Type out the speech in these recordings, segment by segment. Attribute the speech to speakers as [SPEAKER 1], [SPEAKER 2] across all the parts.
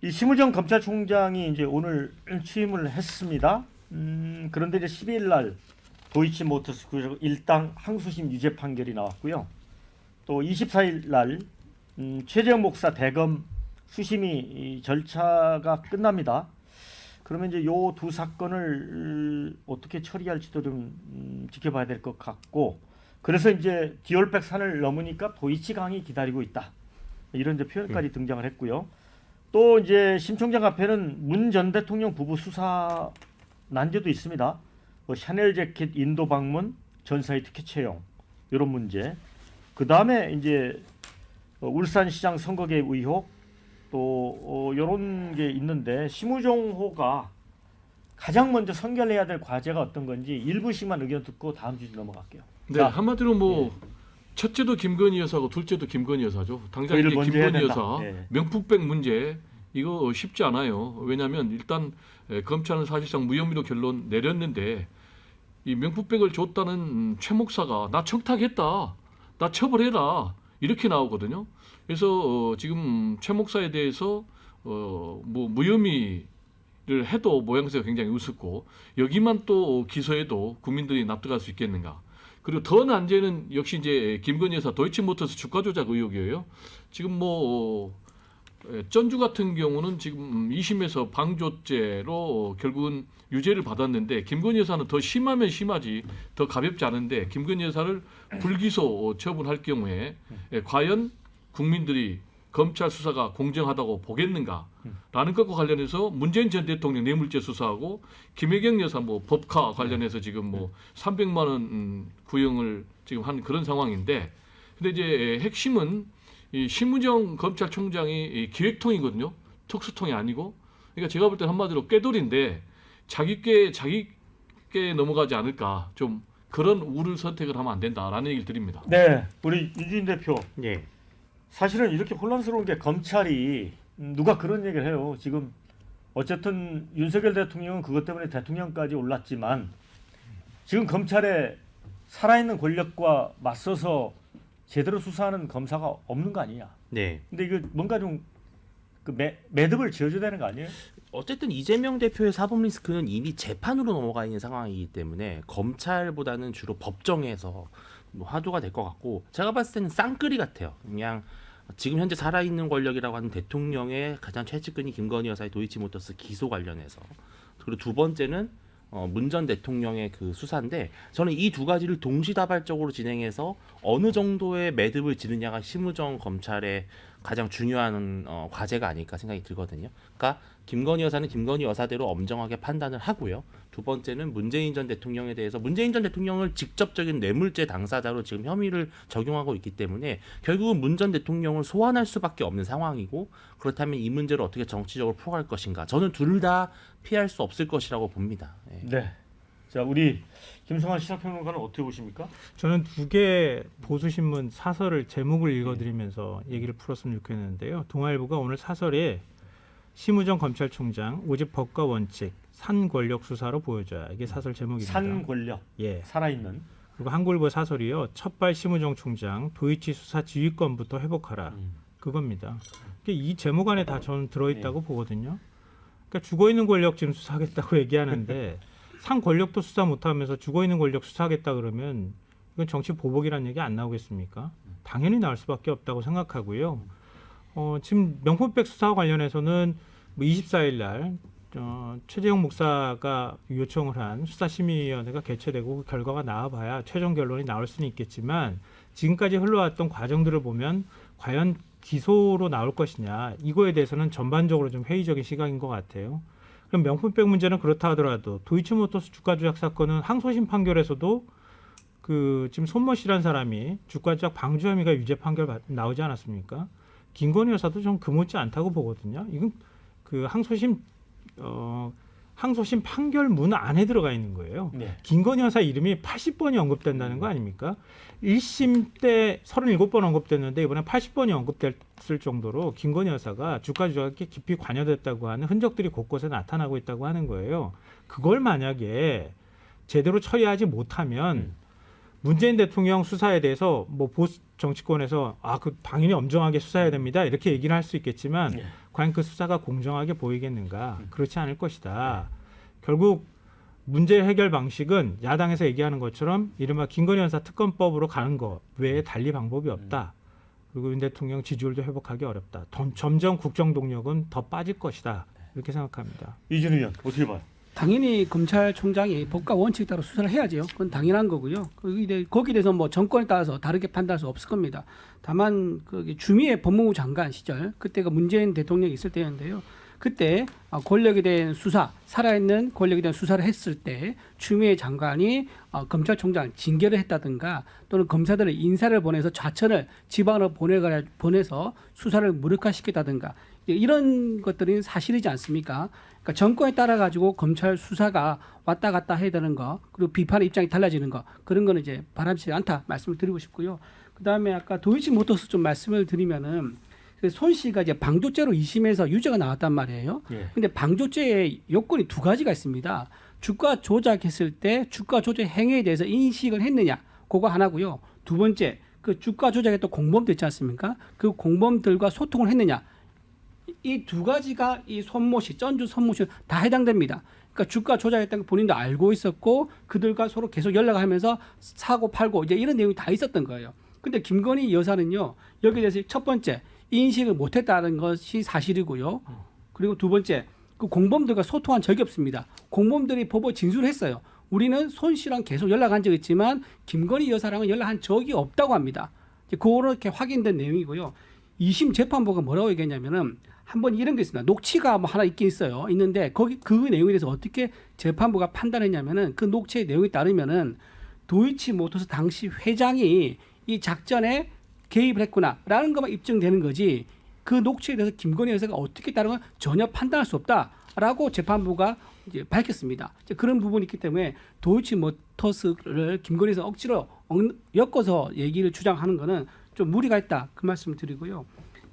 [SPEAKER 1] 이 심우정 검찰총장이 이제 오늘 취임을 했습니다. 그런데 이제 12일 날 도이치모터스 일당 항소심 유죄 판결이 나왔고요. 또 24일 날 최재형 목사 대검 수심이 절차가 끝납니다. 그러면 이제 요 두 사건을 어떻게 처리할지도 좀 지켜봐야 될 것 같고, 그래서 이제 디올백 산을 넘으니까 도이치강이 기다리고 있다, 이런 이제 표현까지 등장을 했고요. 또 이제 심 총장 앞에는 문 전 대통령 부부 수사 난제도 있습니다. 뭐 샤넬 재킷 인도 방문, 전사의 특혜 채용, 이런 문제. 그 다음에 이제 울산시장 선거 개입 의혹, 또 이런 게 있는데, 심우정호가 가장 먼저 선결해야 될 과제가 어떤 건지 일부씩만 의견 듣고 다음 주제 넘어갈게요.
[SPEAKER 2] 네,
[SPEAKER 1] 자,
[SPEAKER 2] 한마디로 뭐 첫째도 김건희 여사고 둘째도 김건희 여사죠. 당장
[SPEAKER 1] 저희를
[SPEAKER 2] 이제
[SPEAKER 1] 먼저 해야
[SPEAKER 2] 김건희
[SPEAKER 1] 된다.
[SPEAKER 2] 여사
[SPEAKER 1] 네.
[SPEAKER 2] 명품백 문제, 이거 쉽지 않아요. 왜냐하면 일단 검찰은 사실상 무혐의로 결론 내렸는데, 이 명품백을 줬다는 최 목사가 나 청탁했다, 나 처벌해라, 이렇게 나오거든요. 그래서 지금 최 목사에 대해서 뭐 무혐의를 해도 모양새가 굉장히 우습고, 여기만 또 기소해도 국민들이 납득할 수 있겠는가. 그리고 더 난제는 역시 이제 김건희 여사 도이치모터스 주가 조작 의혹이에요. 지금 뭐 전주 같은 경우는 지금 2심에서 방조죄로 결국은 유죄를 받았는데, 김건희 여사는 더 심하면 심하지 더 가볍지 않은데, 김건희 여사를 불기소 처분할 경우에 과연 국민들이 검찰 수사가 공정하다고 보겠는가라는 것과 관련해서 문재인 전 대통령 뇌물죄 수사하고 김혜경 여사 뭐 법카 관련해서 지금 뭐 300만 원 구형을 지금 한 그런 상황인데, 근데 이제 핵심은 이 심우정 검찰총장이 이 기획통이거든요. 특수통이 아니고. 그러니까 제가 볼 때 한마디로 꾀돌인데 자기께 넘어가지 않을까, 좀 그런 우를 선택을 하면 안 된다라는 얘기를 드립니다.
[SPEAKER 1] 네, 우리 유진 대표.
[SPEAKER 3] 예.
[SPEAKER 1] 사실은 이렇게 혼란스러운 게, 검찰이 누가 그런 얘기를 해요. 지금 어쨌든 윤석열 대통령은 그것 때문에 대통령까지 올랐지만, 지금 검찰에 살아있는 권력과 맞서서 제대로 수사하는 검사가 없는 거 아니냐.
[SPEAKER 3] 네.
[SPEAKER 1] 근데 이거 뭔가 좀 그 매듭을 지어줘야 되는 거 아니에요?
[SPEAKER 3] 어쨌든 이재명 대표의 사법 리스크는 이미 재판으로 넘어가 있는 상황이기 때문에 검찰보다는 주로 법정에서 뭐 화두가 될 것 같고, 제가 봤을 때는 쌍끌이 같아요. 그냥 지금 현재 살아있는 권력이라고 하는 대통령의 가장 최측근이 김건희 여사의 도이치모터스 기소 관련해서, 그리고 두 번째는 문 전 대통령의 그 수사인데, 저는 이 두 가지를 동시다발적으로 진행해서 어느 정도의 매듭을 지느냐가 심우정 검찰의 가장 중요한 과제가 아닐까 생각이 들거든요. 그러니까 김건희 여사는 김건희 여사대로 엄정하게 판단을 하고요. 두 번째는 문재인 전 대통령에 대해서, 문재인 전 대통령을 직접적인 뇌물죄 당사자로 지금 혐의를 적용하고 있기 때문에 결국은 문 전 대통령을 소환할 수밖에 없는 상황이고, 그렇다면 이 문제를 어떻게 정치적으로 풀어갈 것인가, 저는 둘 다 피할 수 없을 것이라고 봅니다. 예.
[SPEAKER 1] 네. 자, 우리 김성환 시사평론가는 어떻게 보십니까?
[SPEAKER 4] 저는 두 개 보수신문 사설을 제목을 읽어드리면서 얘기를 풀었으면 좋겠는데요. 동아일보가 오늘 사설에 심우정 검찰총장 오직 법과 원칙, 산 권력 수사로 보여줘야, 이게 사설 제목입니다.
[SPEAKER 1] 산 권력,
[SPEAKER 4] 예.
[SPEAKER 1] 살아있는.
[SPEAKER 4] 그리고 한국일보 사설이요. 첫발 심우정 총장 도이치 수사 지휘권부터 회복하라. 그겁니다. 이 제목 안에 다 저는 들어있다고 보거든요. 그러니까 죽어있는 권력 지금 수사하겠다고 얘기하는데 산 권력도 수사 못하면서 죽어있는 권력 수사하겠다 그러면 이건 정치 보복이라는 얘기 안 나오겠습니까? 당연히 나올 수밖에 없다고 생각하고요. 지금 명품백 수사와 관련해서는 뭐 24일 날 최재형 목사가 요청을 한 수사심의위원회가 개최되고 그 결과가 나와봐야 최종 결론이 나올 수는 있겠지만, 지금까지 흘러왔던 과정들을 보면 과연 기소로 나올 것이냐, 이거에 대해서는 전반적으로 좀 회의적인 시각인 것 같아요. 그럼 명품백 문제는 그렇다 하더라도 도이치모터스 주가 조작 사건은 항소심 판결에서도 그 지금 손모 씨라는 사람이 주가 조작 방조 혐의가 유죄 판결 나오지 않았습니까? 김건희 여사도 좀 그못지 않다고 보거든요. 이건 그 항소심 판결문 안에 들어가 있는 거예요.
[SPEAKER 1] 네.
[SPEAKER 4] 김건희 여사 이름이 80번이 언급된다는 거 아닙니까? 1심 때 37번 언급됐는데 이번에 80번이 언급됐을 정도로 김건희 여사가 주가 조작에 깊이 관여됐다고 하는 흔적들이 곳곳에 나타나고 있다고 하는 거예요. 그걸 만약에 제대로 처리하지 못하면 문재인 대통령 수사에 대해서 뭐 보수 정치권에서 그 당연히 엄정하게 수사해야 됩니다, 이렇게 얘기를 할 수 있겠지만, 과연 그 수사가 공정하게 보이겠는가? 그렇지 않을 것이다. 결국 문제 해결 방식은 야당에서 얘기하는 것처럼 이른바 김건희 여사 특검법으로 가는 것 외에 달리 방법이 없다. 그리고 윤 대통령 지지율도 회복하기 어렵다. 점점 국정 동력은 더 빠질 것이다. 이렇게 생각합니다.
[SPEAKER 1] 이준우 의원 어떻게 봐요?
[SPEAKER 5] 당연히 검찰총장이 법과 원칙에 따라 수사를 해야죠. 그건 당연한 거고요. 거기에 대해서 뭐 정권에 따라서 다르게 판단할 수 없을 겁니다. 다만 그 주미애 법무부 장관 시절 그때가 문재인 대통령이 있을 때였는데요. 그때 권력에 대한 수사, 살아있는 권력에 대한 수사를 했을 때 추미애 장관이 검찰총장을 징계를 했다든가 또는 검사들을 인사를 보내서 좌천을 지방으로 보내서 수사를 무력화시켰다든가 이런 것들은 사실이지 않습니까? 그러니까 정권에 따라 가지고 검찰 수사가 왔다 갔다 해야 되는 거 그리고 비판의 입장이 달라지는 거 그런 거는 이제 바람직하지 않다 말씀을 드리고 싶고요. 그다음에 아까 도이치모터스 좀 말씀을 드리면은 손 씨가 이제 방조죄로 2심에서 유죄가 나왔단 말이에요. 근데 방조죄의 요건이 두 가지가 있습니다. 주가 조작했을 때 주가 조작 행위에 대해서 인식을 했느냐, 그거 하나고요. 두 번째, 그 주가 조작했던 공범들 있지 않습니까? 그 공범들과 소통을 했느냐. 이 두 가지가 이 손모 씨, 전주 손모 씨 다 해당됩니다. 그러니까 주가 조작했다는 걸 본인도 알고 있었고 그들과 서로 계속 연락을 하면서 사고 팔고 이제 이런 내용이 다 있었던 거예요. 근데 김건희 여사는요, 여기에 대해서 첫 번째, 인식을 못했다는 것이 사실이고요. 그리고 두 번째, 그 공범들과 소통한 적이 없습니다. 공범들이 법원 진술을 했어요. 우리는 손 씨랑 계속 연락한 적이 있지만 김건희 여사랑은 연락한 적이 없다고 합니다. 그렇게 확인된 내용이고요. 2심 재판부가 뭐라고 얘기했냐면은 한번 이런 게 있습니다. 녹취가 뭐 하나 있긴 있어요. 있는데 거기 그 내용에 대해서 어떻게 재판부가 판단했냐면은 그 녹취의 내용에 따르면은 도이치모터스 당시 회장이 이 작전에 개입을 했구나라는 것만 입증되는 거지 그 녹취에 대해서 김건희 여사가 어떻게 다른 건 전혀 판단할 수 없다라고 재판부가 이제 밝혔습니다. 이제 그런 부분이 있기 때문에 도이치모터스를 김건희 여사 억지로 엮어서 얘기를 주장하는 거는 좀 무리가 있다 그 말씀을 드리고요.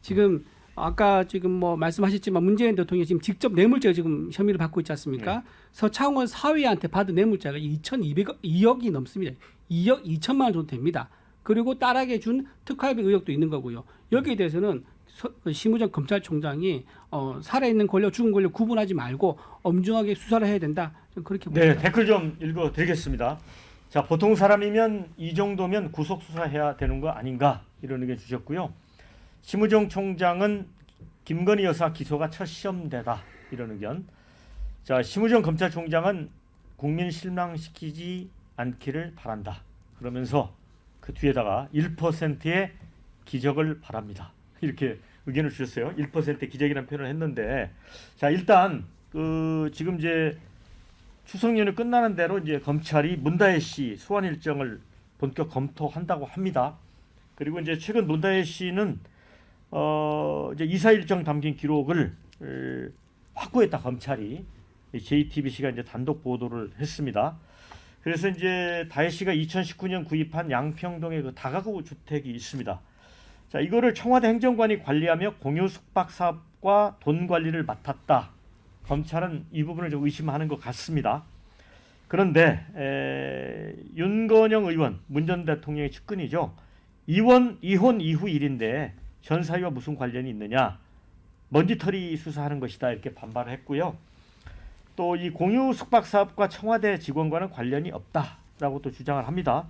[SPEAKER 5] 지금 아까 지금 뭐 말씀하셨지만 문재인 대통령이 지금 직접 뇌물죄 지금 혐의를 받고 있지 않습니까? 서창원 사위한테 받은 뇌물죄가 2억이 넘습니다. 2억 2천만 원 정도 됩니다. 그리고 딸에게 준 특활비 의혹도 있는 거고요. 여기에 대해서는 심우정 검찰총장이 살아있는 권력, 죽은 권력 구분하지 말고 엄중하게 수사를 해야 된다. 좀 그렇게 봅니다.
[SPEAKER 1] 네, 댓글 좀 읽어드리겠습니다. 자, 보통 사람이면 이 정도면 구속 수사해야 되는 거 아닌가 이런 의견 주셨고요. 심우정 총장은 김건희 여사 기소가 첫 시험대다 이런 의견. 자, 심우정 검찰총장은 국민 실망시키지 않기를 바란다. 그러면서 그 뒤에다가 1%의 기적을 바랍니다. 이렇게 의견을 주셨어요. 1%의 기적이라는 표현을 했는데, 자 일단 그 지금 이제 추석 연휴 끝나는 대로 이제 검찰이 문다혜 씨 소환 일정을 본격 검토한다고 합니다. 그리고 이제 최근 문다혜 씨는 이제 이사 일정 담긴 기록을 확보했다 검찰이 JTBC가 이제 단독 보도를 했습니다. 그래서 이제 다혜 씨가 2019년 구입한 양평동에 그 다가구 주택이 있습니다. 자, 이거를 청와대 행정관이 관리하며 공유 숙박 사업과 돈 관리를 맡았다. 검찰은 이 부분을 좀 의심하는 것 같습니다. 그런데 윤건영 의원, 문 전 대통령의 측근이죠. 이혼 이후 일인데 전 사위와 무슨 관련이 있느냐? 먼지털이 수사하는 것이다 이렇게 반발을 했고요. 또 이 공유 숙박 사업과 청와대 직원과는 관련이 없다라고 또 주장을 합니다.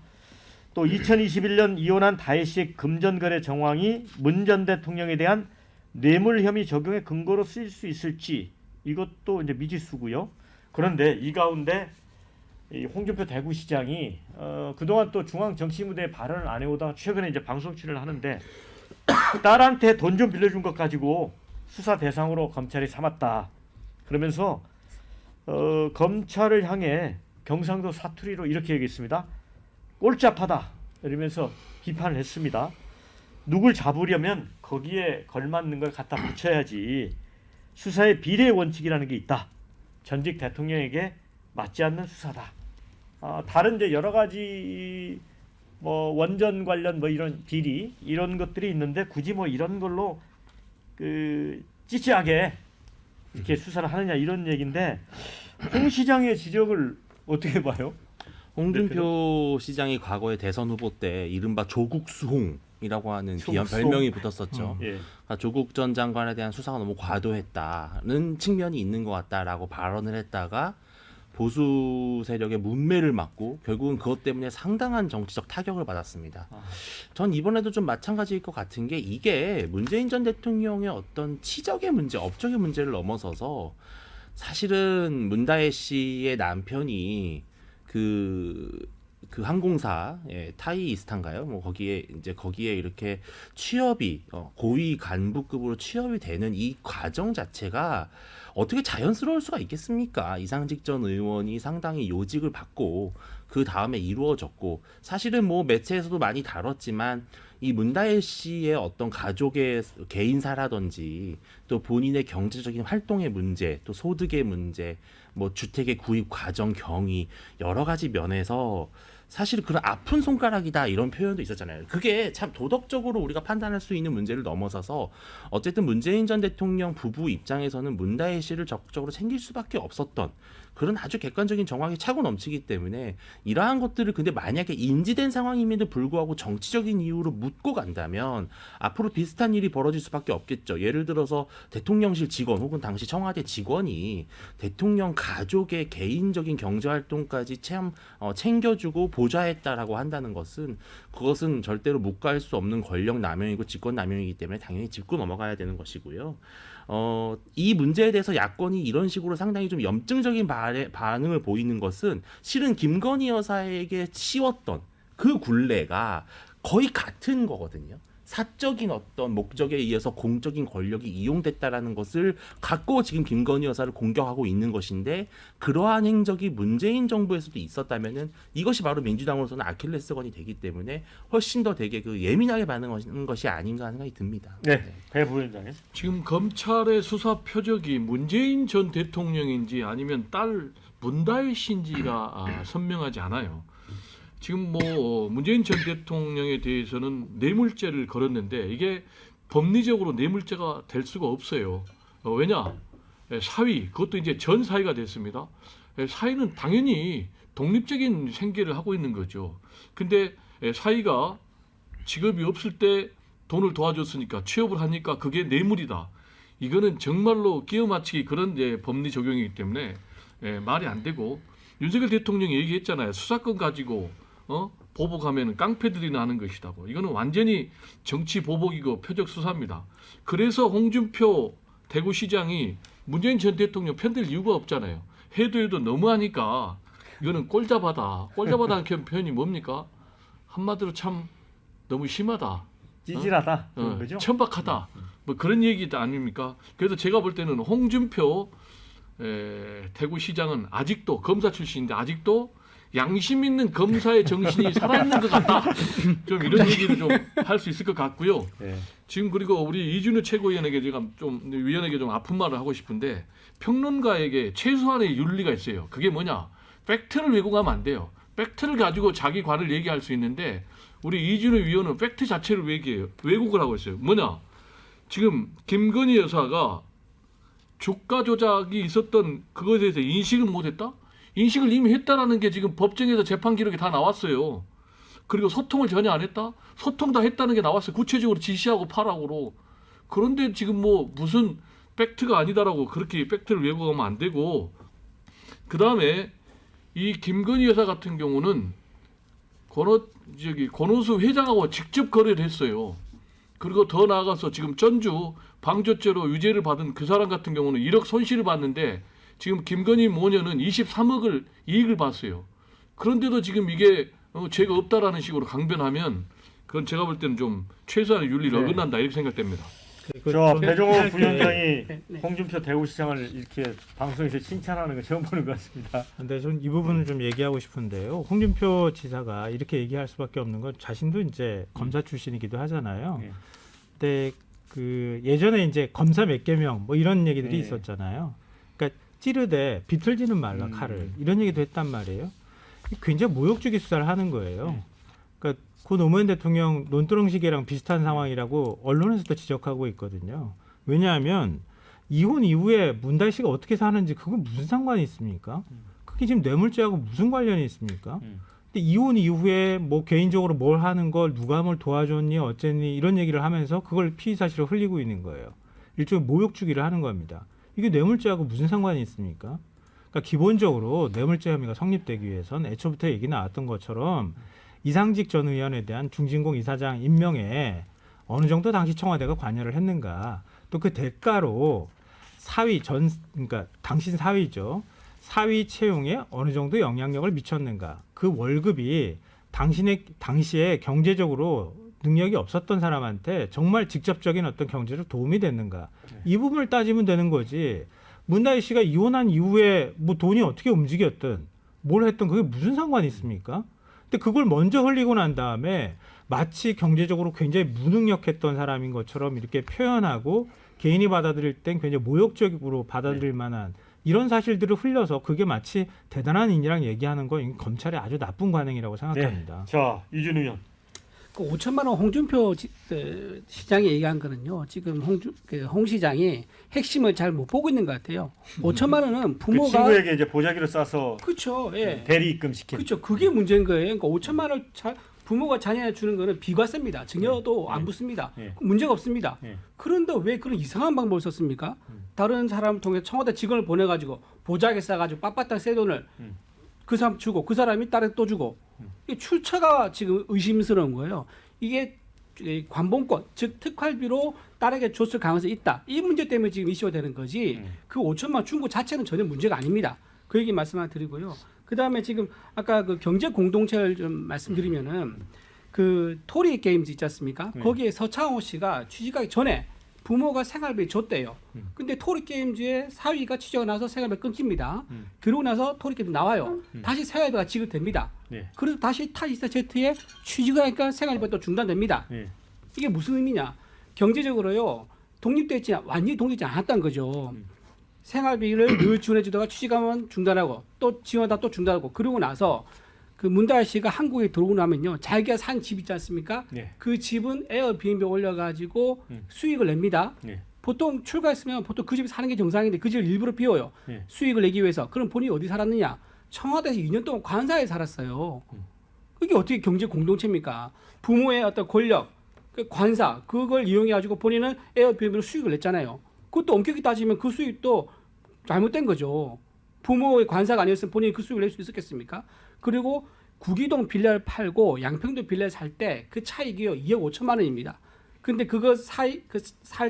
[SPEAKER 1] 또 2021년 이혼한 다혜 씨의 금전거래 정황이 문 전 대통령에 대한 뇌물 혐의 적용의 근거로 쓰일 수 있을지 이것도 이제 미지수고요. 그런데 이 가운데 이 홍준표 대구시장이 그동안 또 중앙정치무대에 발언을 안 해오다가 최근에 이제 방송 출연을 하는데 딸한테 돈 좀 빌려준 것 가지고 수사 대상으로 검찰이 삼았다. 그러면서 검찰을 향해 경상도 사투리로 이렇게 얘기했습니다. 꼴잡하다 이러면서 비판을 했습니다. 누굴 잡으려면 거기에 걸맞는 걸 갖다 붙여야지. 수사의 비례 원칙이라는 게 있다. 전직 대통령에게 맞지 않는 수사다. 다른 이제 여러 가지 뭐 원전 관련 뭐 이런 비리 이런 것들이 있는데 굳이 뭐 이런 걸로 그 찌찌하게 이렇게 수사를 하느냐 이런 얘기인데 홍 시장의 지적을 어떻게 봐요?
[SPEAKER 3] 홍준표 시장이 과거에 대선 후보 때 이른바 조국 수홍의 총이라고 하는
[SPEAKER 1] 총송.
[SPEAKER 3] 비연 별명이 붙었었죠.
[SPEAKER 1] 예.
[SPEAKER 3] 그러니까 조국 전 장관에 대한 수사가 너무 과도했다는 측면이 있는 것 같다라고 발언을 했다가 보수 세력의 문매를 맞고 결국은 그것 때문에 상당한 정치적 타격을 받았습니다. 전 이번에도 좀 마찬가지일 것 같은 게 이게 문재인 전 대통령의 어떤 치적의 문제, 업적의 문제를 넘어서서 사실은 문다혜 씨의 남편이 그 항공사 타이 이스타인가요? 뭐 거기에 이렇게 취업이 고위 간부급으로 취업이 되는 이 과정 자체가 어떻게 자연스러울 수가 있겠습니까? 이상직 전 의원이 상당히 요직을 받고 그 다음에 이루어졌고 사실은 뭐 매체에서도 많이 다뤘지만 이 문다혜 씨의 어떤 가족의 개인사라든지 또 본인의 경제적인 활동의 문제, 또 소득의 문제, 뭐 주택의 구입 과정 경위 여러 가지 면에서 사실 그런 아픈 손가락이다 이런 표현도 있었잖아요. 그게 참 도덕적으로 우리가 판단할 수 있는 문제를 넘어서서 어쨌든 문재인 전 대통령 부부 입장에서는 문다혜 씨를 적극적으로 챙길 수밖에 없었던 그런 아주 객관적인 정황이 차고 넘치기 때문에 이러한 것들을 근데 만약에 인지된 상황임에도 불구하고 정치적인 이유로 묻고 간다면 앞으로 비슷한 일이 벌어질 수밖에 없겠죠. 예를 들어서 대통령실 직원 혹은 당시 청와대 직원이 대통령 가족의 개인적인 경제활동까지 챙겨주고 보좌했다라고 한다는 것은 그것은 절대로 묵과할 수 없는 권력 남용이고 직권 남용이기 때문에 당연히 짚고 넘어가야 되는 것이고요. 이 문제에 대해서 야권이 이런 식으로 상당히 좀 염증적인 반응을 보이는 것은 실은 김건희 여사에게 씌웠던 그 굴레가 거의 같은 거거든요. 사적인 어떤 목적에 의해서 공적인 권력이 이용됐다라는 것을 갖고 지금 김건희 여사를 공격하고 있는 것인데 그러한 행적이 문재인 정부에서도 있었다면은 이것이 바로 민주당으로서는 아킬레스건이 되기 때문에 훨씬 더 되게 그 예민하게 반응하는 것이 아닌가 하는 생각이 듭니다.
[SPEAKER 1] 네, 배 부위원장님.
[SPEAKER 2] 지금 검찰의 수사 표적이 문재인 전 대통령인지 아니면 딸 문다혜 씨인지가 선명하지 않아요. 지금 뭐 문재인 전 대통령에 대해서는 뇌물죄를 걸었는데 이게 법리적으로 뇌물죄가 될 수가 없어요. 왜냐? 사위, 그것도 이제 전 사위가 됐습니다. 사위는 당연히 독립적인 생계를 하고 있는 거죠. 근데 사위가 직업이 없을 때 돈을 도와줬으니까 취업을 하니까 그게 뇌물이다. 이거는 정말로 끼워 맞추기 그런 법리 적용이기 때문에 말이 안 되고 윤석열 대통령이 얘기했잖아요. 수사권 가지고 보복하면 깡패들이나 하는 것이다고. 이거는 완전히 정치 보복이고 표적 수사입니다. 그래서 홍준표 대구시장이 문재인 전 대통령 편들 이유가 없잖아요. 해도 너무하니까 이거는 꼴잡하다. 꼴잡하다는 표현이 뭡니까? 한마디로 참 너무 심하다.
[SPEAKER 1] 찌질하다. 그죠?
[SPEAKER 2] 천박하다. 뭐 그런 얘기 아닙니까? 그래서 제가 볼 때는 홍준표 대구시장은 아직도 검사 출신인데 아직도 양심 있는 검사의 정신이 살아있는 것 같다. 좀 이런 얘기를 좀 할 수 있을 것 같고요.
[SPEAKER 1] 네.
[SPEAKER 2] 지금 그리고 우리 이준우 최고위원에게 제가 좀 위원에게 좀 아픈 말을 하고 싶은데 평론가에게 최소한의 윤리가 있어요. 그게 뭐냐? 팩트를 왜곡하면 안 돼요. 팩트를 가지고 자기 관을 얘기할 수 있는데 우리 이준우 위원은 팩트 자체를 왜곡을 하고 있어요. 뭐냐? 지금 김건희 여사가 주가 조작이 있었던 그것에 대해서 인식을 못했다? 인식을 이미 했다라는 게 지금 법정에서 재판 기록이 다 나왔어요. 그리고 소통을 전혀 안 했다? 소통 다 했다는 게 나왔어요. 구체적으로 지시하고 파라고로. 그런데 지금 뭐 무슨 팩트가 아니다라고 그렇게 팩트를 왜곡하면 안 되고 그다음에 이 김건희 여사 같은 경우는 권오수 회장하고 직접 거래를 했어요. 그리고 더 나아가서 지금 전주 방조죄로 유죄를 받은 그 사람 같은 경우는 1억 손실을 봤는데 지금 김건희 모녀는 23억을 이익을 봤어요. 그런데도 지금 이게 죄가 없다라는 식으로 강변하면 그건 제가 볼 때는 좀 최소한의 윤리를 어긋난다 이렇게 생각됩니다.
[SPEAKER 1] 저 배종호 부위원장이
[SPEAKER 5] 네.
[SPEAKER 1] 홍준표 대구시장을 이렇게 방송에서 칭찬하는 거 처음 보는 것 같습니다.
[SPEAKER 4] 근데 전 이 부분을 좀 얘기하고 싶은데요. 홍준표 지사가 이렇게 얘기할 수밖에 없는 건 자신도 이제 검사 출신이기도 하잖아요.
[SPEAKER 1] 네.
[SPEAKER 4] 근데 그 예전에 이제 검사 몇 개명 뭐 이런 얘기들이
[SPEAKER 1] 네.
[SPEAKER 4] 있었잖아요. 그러니까 찌르되 비틀지는 말라 칼을 이런 얘기도 했단 말이에요. 굉장히 모욕주기 수사를 하는 거예요. 그러니까 고 노무현 대통령 논두렁시계랑 비슷한 상황이라고 언론에서도 지적하고 있거든요. 왜냐하면 이혼 이후에 문다혜 씨가 어떻게 사는지 그건 무슨 상관이 있습니까? 그게 지금 뇌물죄하고 무슨 관련이 있습니까? 근데 이혼 이후에 뭐 개인적으로 뭘 하는 걸 누가 뭘 도와줬니 어쨌니 이런 얘기를 하면서 그걸 피의 사실을 흘리고 있는 거예요. 일종의 모욕 주기를 하는 겁니다. 이게 뇌물죄하고 무슨 상관이 있습니까? 그러니까 기본적으로 뇌물죄 혐의가 성립되기 위해선 애초부터 얘기 나왔던 것처럼 이상직 전 의원에 대한 중진공 이사장 임명에 어느 정도 당시 청와대가 관여를 했는가, 또 그 대가로 그러니까 당신 사위죠. 사위 채용에 어느 정도 영향력을 미쳤는가. 그 월급이 당시에 경제적으로 능력이 없었던 사람한테 정말 직접적인 어떤 경제적 도움이 됐는가. 이 부분을 따지면 되는 거지. 문다희 씨가 이혼한 이후에 뭐 돈이 어떻게 움직였든 뭘 했든 그게 무슨 상관이 있습니까? 근데 그걸 먼저 흘리고 난 다음에 마치 경제적으로 굉장히 무능력했던 사람인 것처럼 이렇게 표현하고 개인이 받아들일 땐 굉장히 모욕적으로 받아들일 만한 이런 사실들을 흘려서 그게 마치 대단한 인이랑 얘기하는 건 검찰의 아주 나쁜 관행이라고 생각합니다.
[SPEAKER 1] 네. 자, 유준 의원.
[SPEAKER 5] 그 5천만 원 홍준표 시장이 얘기한 거는요. 지금 홍 시장이 핵심을 잘 못 보고 있는 것 같아요. 5천만 원은
[SPEAKER 1] 그
[SPEAKER 5] 부모가
[SPEAKER 1] 친구에게 이제 보자기로 싸서
[SPEAKER 5] 그렇죠. 예.
[SPEAKER 1] 대리 입금시킨.
[SPEAKER 5] 그렇죠. 그게 문제인 거예요. 그러니까 5천만 원을 부모가 자녀에 주는 거는 비과세입니다. 증여도 안 붙습니다. 문제가 없습니다. 그런데 왜 그런 이상한 방법을 썼습니까? 다른 사람을 통해 청와대 직원을 보내가지고 보자기 싸가지고 빳빳한 새 돈을 그 사람 주고 그 사람이 딸에 또 주고 이 출처가 지금 의심스러운 거예요. 이게 관봉권 즉 특활비로 딸에게 줬을 가능성이 있다. 이 문제 때문에 지금 이슈가 되는 거지. 그 5천만 원 준 거 자체는 전혀 문제가 아닙니다. 그 얘기 말씀을 드리고요. 그 다음에 지금 아까 그 경제 공동체를 좀 말씀드리면은 그 토리 게임즈 있지 않습니까? 거기에 서창호 씨가 취직하기 전에 부모가 생활비 줬대요. 근데 토리 게임즈의 사위가 취직하고 나서 생활비 끊깁니다. 그러고 나서 토리 게임즈 나와요. 다시 생활비가 지급됩니다. 그래서 다시 타이스타제트에 취직을 하니까 생활비가 또 중단됩니다. 이게 무슨 의미냐? 경제적으로요 독립되지 완전히 독립되지 않았다는 거죠. 생활비를 늘 지원해주다가 취직하면 중단하고 또 지원하다 또 중단하고 그러고 나서 그 문다희 씨가 한국에 들어오고 나면요 자기가 산 집 있지 않습니까? 그 집은 에어비앤비 올려가지고 수익을 냅니다. 보통 출가했으면 보통 그 집에 사는 게 정상인데 그 집을 일부러 비워요. 수익을 내기 위해서. 그럼 본인이 어디 살았느냐? 청와대에서 2년 동안 관사에 살았어요. 이게 어떻게 경제 공동체입니까? 부모의 어떤 권력, 그 관사 그걸 이용해가지고 본인은 에어비앤비로 수익을 냈잖아요. 그것도 엄격히 따지면 그 수익도 잘못된 거죠. 부모의 관사가 아니었으면 본인이 그 수익을 낼 수 있었겠습니까? 그리고 구기동 빌라를 팔고 양평도 빌라를 살 때 그 차익이요 2억 5천만 원입니다. 근데 그거 살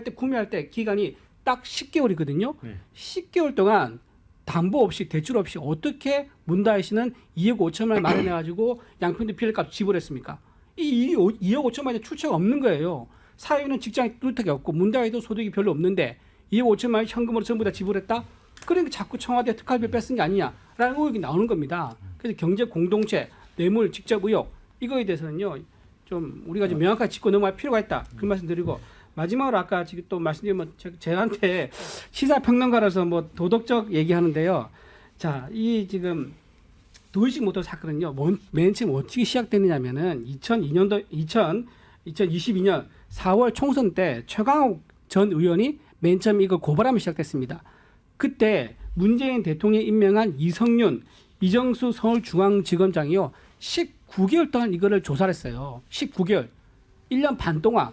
[SPEAKER 5] 때 구매할 때 기간이 딱 10개월이거든요. 10개월 동안 담보 없이 대출 없이 어떻게 문다희 씨는 2억 5천만 원 마련해가지고 양평도 빌라값 지불했습니까? 이 2억 5천만 원의 출처가 없는 거예요. 사위는 직장이 뚜렷하게 없고 문다희도 소득이 별로 없는데 2억 5천만 원 현금으로 전부 다 지불했다? 그러니까 자꾸 청와대 특활비 뺏은 게 아니냐라는 의혹이 나오는 겁니다. 그래서 경제 공동체, 뇌물 직접 의혹 이거에 대해서는요 좀 우리가 좀 명확하게 짚고 넘어갈 필요가 있다. 그 말씀드리고 마지막으로 아까 지금 또 말씀드리면 저한테 시사평론가라서 뭐 도덕적 얘기하는데요. 자, 이 지금 도이치모터 사건은요 맨 처음 어떻게 시작됐느냐면은 2022년 4월 총선 때 최강욱 전 의원이 맨 처음 이거 고발하면 시작됐습니다. 그때 문재인 대통령이 임명한 이성윤, 이정수 서울중앙지검장이요 19개월 동안 이거를 조사를 했어요. 19개월, 1년 반 동안.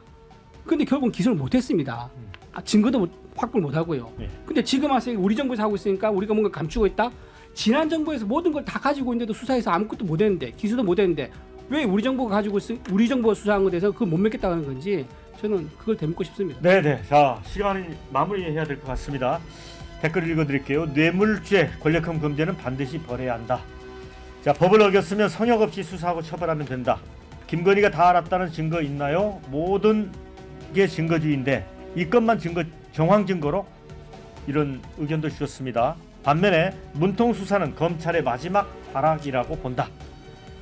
[SPEAKER 5] 근데 결국은 기소를 못했습니다. 증거도 확보를 못하고요. 근데 지금 와서 우리 정부에서 하고 있으니까 우리가 뭔가 감추고 있다. 지난 정부에서 모든 걸 다 가지고 있는데도 수사해서 아무것도 못했는데 기소도 못했는데 왜 우리 정부가 가지고 우리 정부가 수사한 것에 대해서 그걸 못 믿겠다는 건지 저는 그걸 되묻고 싶습니다.
[SPEAKER 1] 네네. 자, 시간이 마무리해야 될 것 같습니다. 댓글 읽어드릴게요. 뇌물죄, 권력형 범죄는 반드시 벌해야 한다. 자, 법을 어겼으면 성역 없이 수사하고 처벌하면 된다. 김건희가 다 알았다는 증거 있나요? 모든 게 증거주의인데 이 것만 정황 증거로 이런 의견도 주셨습니다. 반면에 문통 수사는 검찰의 마지막 발악이라고 본다.